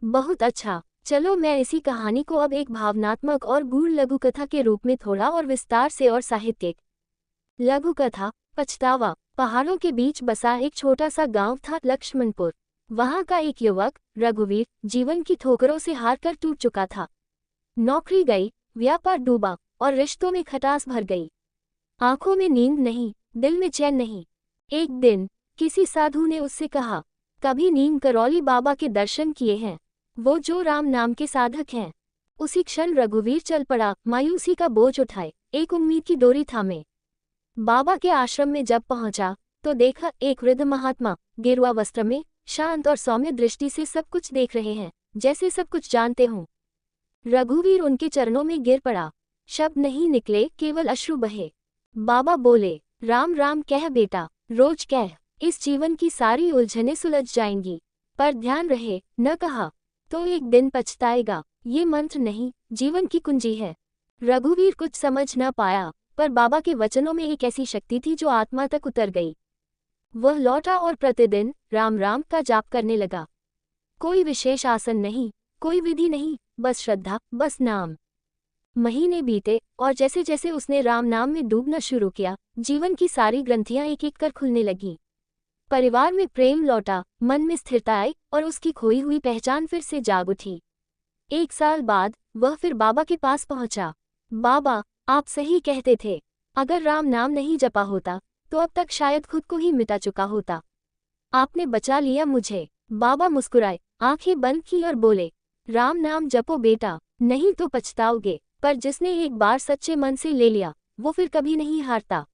बहुत अच्छा। चलो मैं इसी कहानी को अब एक भावनात्मक और गूढ़ लघु कथा के रूप में थोड़ा और विस्तार से और साहित्यिक। लघु कथा। पछतावा। पहाड़ों के बीच बसा एक छोटा सा गांव था लक्ष्मणपुर। वहां का एक युवक रघुवीर जीवन की ठोकरों से हार कर टूट चुका था। नौकरी गई, व्यापार डूबा और रिश्तों में खटास भर गई। आंखों में नींद नहीं, दिल में चैन नहीं। एक दिन किसी साधु ने उससे कहा, कभी नीम करौली बाबा के दर्शन किए हैं? वो जो राम नाम के साधक हैं। उसी क्षण रघुवीर चल पड़ा, मायूसी का बोझ उठाए, एक उम्मीद की डोरी थामे। बाबा के आश्रम में जब पहुंचा तो देखा एक वृद्ध महात्मा गेरुआ वस्त्र में शांत और सौम्य दृष्टि से सब कुछ देख रहे हैं, जैसे सब कुछ जानते हों। रघुवीर उनके चरणों में गिर पड़ा। शब्द नहीं निकले, केवल अश्रु बहे। बाबा बोले, राम राम कह बेटा, रोज कह, इस जीवन की सारी उलझनें सुलझ जाएंगी। पर ध्यान रहे, न कहा तो एक दिन पछताएगा। ये मंत्र नहीं, जीवन की कुंजी है। रघुवीर कुछ समझ न पाया, पर बाबा के वचनों में एक ऐसी शक्ति थी जो आत्मा तक उतर गई। वह लौटा और प्रतिदिन राम राम का जाप करने लगा। कोई विशेष आसन नहीं, कोई विधि नहीं, बस श्रद्धा, बस नाम। महीने बीते और जैसे जैसे उसने राम नाम में डूबना शुरू किया, जीवन की सारी ग्रंथियां एक एक कर खुलने लगीं। परिवार में प्रेम लौटा, मन में स्थिरता आई और उसकी खोई हुई पहचान फिर से जाग उठी। 1 साल बाद वह फिर बाबा के पास पहुंचा। बाबा, आप सही कहते थे। अगर राम नाम नहीं जपा होता तो अब तक शायद खुद को ही मिटा चुका होता। आपने बचा लिया मुझे। बाबा मुस्कुराए, आंखें बंद की और बोले, राम नाम जपो बेटा, नहीं तो पछताओगे। पर जिसने एक बार सच्चे मन से ले लिया, वो फिर कभी नहीं हारता।